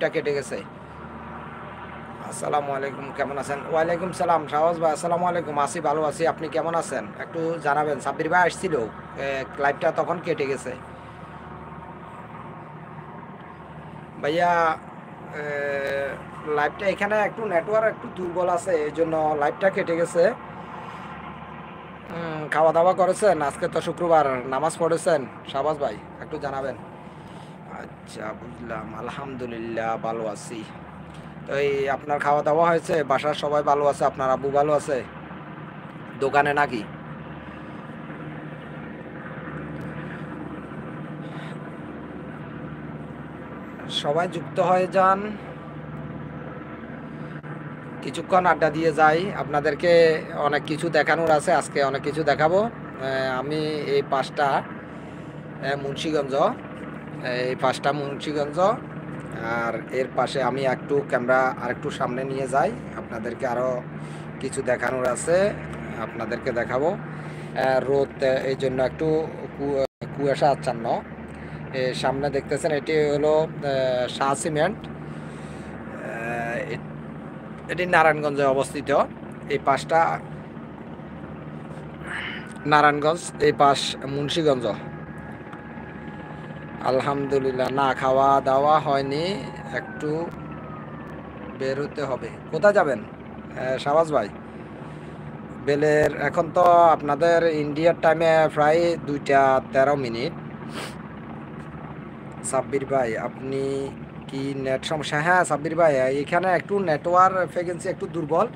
লাইভটা কেটে গেছে। আসসালামু আলাইকুম, কেমন আছেন? ওয়ালাইকুম সালাম শাহবাজ ভাই, আসসালামু আলাইকুম। আছি, ভালো আছি, আপনি কেমন আছেন একটু জানাবেন। সাব্বির ভাই আসছিল, লাইভটা তখন কেটে গেছে ভাইয়া। লাইভটা এখানে একটু নেটওয়ার্ক একটু দুর্বল আছে, এই জন্য লাইভটা কেটে গেছে। খাওয়া দাওয়া করেছেন? আজকে তো শুক্রবার, নামাজ পড়েছেন শাহবাজ ভাই? একটু জানাবেন। আচ্ছা, বুঝলাম, আলহামদুলিল্লাহ ভালো আছি। তো এই আপনার খাওয়া দাওয়া হয়েছে? বাসার সবাই ভালো আছে? আপনার আব্বু ভালো আছে? দোকানে নাকি? সবাই যুক্ত হয়ে যান, কিছুক্ষণ আড্ডা দিয়ে যাই। আপনাদেরকে অনেক কিছু দেখানোর আছে, আজকে অনেক কিছু দেখাবো। আমি এই পাশটা মুন্সিগঞ্জ, এই পাশটা মুন্সিগঞ্জ, আর এর পাশে আমি একটু ক্যামেরা আরেকটু সামনে নিয়ে যাই, আপনাদেরকে আরও কিছু দেখানোর আছে, আপনাদেরকে দেখাবো। রোদ এই জন্য একটু কুয়াশা আচ্ছন্ন। সামনে দেখতেছেন এটি হলো শাহ সিমেন্ট, এটি নারায়ণগঞ্জে অবস্থিত। এই পাশটা নারায়ণগঞ্জ, এই পাশ মুন্সিগঞ্জ। আলহামদুলিল্লাহ, না খাওয়া দাওয়া হয়নি, একটু বেরোতে হবে। কোথায় যাবেন শাহবাজ ভাই? বেলের এখন তো আপনাদের ইন্ডিয়ার টাইমে প্রায় 2টা 13 মিনিট। সাব্বির ভাই আপনি কি নেট সমস্যা? হ্যাঁ সাব্বির ভাই, এখানে একটু নেটওয়ার্ক ফ্রিকোয়েন্সি একটু দুর্বল,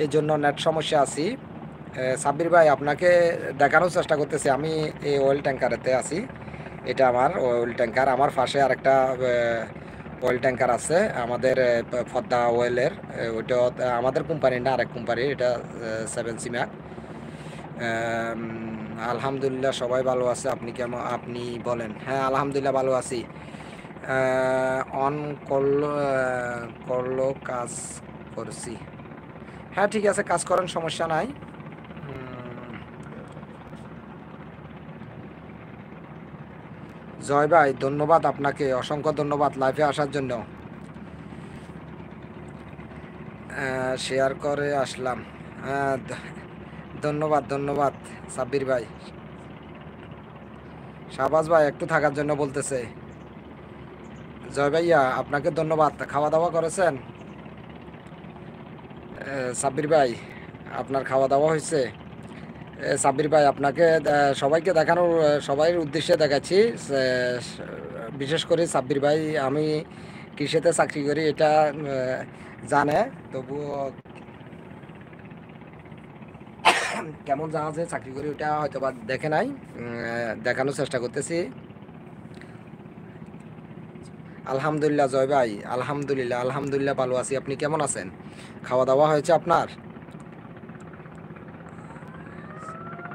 এই জন্য নেট সমস্যা আছি। সাব্বির ভাই আপনাকে দেখানোর চেষ্টা করতেছি, আমি এই অয়েল ট্যাঙ্কারেতে আছি। এটা আমার অয়েল ট্যাঙ্কার, আমার পাশে আরেকটা অয়েল ট্যাঙ্কার আছে আমাদের পদ্মা অয়েলের। ওইটা আমাদের কোম্পানির না, আরেক কোম্পানির, এটা 7 সিম্যাক। আলহামদুলিল্লাহ সবাই ভালো আছে, আপনি কেমন? আপনি বলেন। হ্যাঁ আলহামদুলিল্লাহ ভালো আছি। অন করলো কাজ করছি। হ্যাঁ ঠিক আছে, কাজ করেন, সমস্যা নাই। জয় ভাই ধন্যবাদ, আপনাকে অসংখ্য ধন্যবাদ লাইভে আসার জন্য। শেয়ার করে আসলাম। ধন্যবাদ ধন্যবাদ সাব্বির ভাই। শাহবাজ ভাই একটু থাকার জন্য বলতেছে। জয় ভাইয়া আপনাকে ধন্যবাদ। খাওয়া দাওয়া করেছেন সাব্বির ভাই? আপনার খাওয়া দাওয়া হয়েছে? সাব্বির ভাই আপনাকে সবাইকে দেখানোর, সবাইয়ের উদ্দেশ্যে দেখাচ্ছি। বিশেষ করে সাব্বির ভাই আমি কৃষিতে চাকরি করি এটা জানে, তবুও কেমন জাহাজে চাকরি করি ওটা হয়তো বা দেখে নাই, দেখানোর চেষ্টা করতেছি। আলহামদুলিল্লাহ জয় ভাই, আলহামদুলিল্লাহ আলহামদুলিল্লাহ ভালো আছি, আপনি কেমন আছেন? খাওয়া দাওয়া হয়েছে আপনার?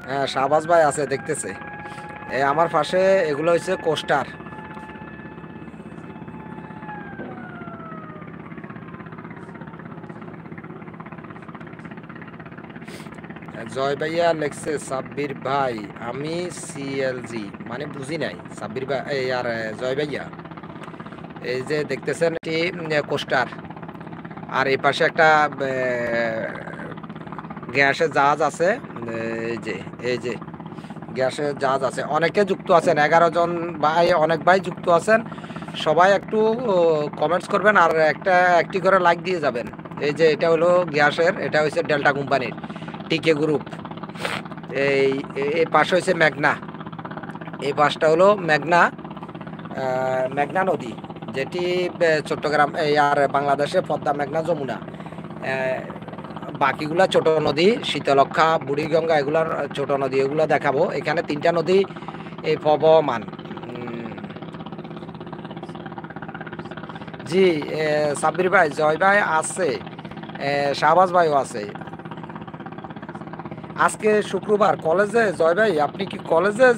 হ্যাঁ শাহবাজ ভাই আছে দেখতেছে আমার পাশে। এগুলো হচ্ছে কোস্টার। জয় ভাইয়া লেখছে সাব্বির ভাই আমি সিএলজি মানে বুঝি নাই। সাব্বির ভাই এই আর জয় ভাইয়া এই যে দেখতেছেন এটি কোস্টার, আর এই পাশে একটা গ্যাসের জাহাজ আছে। এই যে গ্যাসের জাহাজ আছে, অনেকে যুক্ত আছেন, 11 জন ভাই, অনেক ভাই যুক্ত আছেন। সবাই একটু কমেন্টস করবেন আর একটি করে লাইক দিয়ে যাবেন। এই যে এটা হলো গ্যাসের, এটা হচ্ছে ডেল্টা কোম্পানির টিকে গ্রুপ। এই পাশে হচ্ছে মেঘনা, এই পাশটা হলো মেঘনা, মেঘনা নদী, যেটি চট্টগ্রাম এই আর বাংলাদেশে পদ্মা, মেঘনা, যমুনা। বাকিগুলা ছোট নদী, শীতলক্ষা, বুড়িগঙ্গা, এগুলার ছোট নদী, এগুলো দেখাবো। এখানে 3টা নদী এই প্রবহমান। জি সাব্বির ভাই, জয় ভাই আছে, শাহবাজ ভাইও আছে। আজকে শুক্রবার, কলেজে জয় ভাই আপনি কি কলেজে?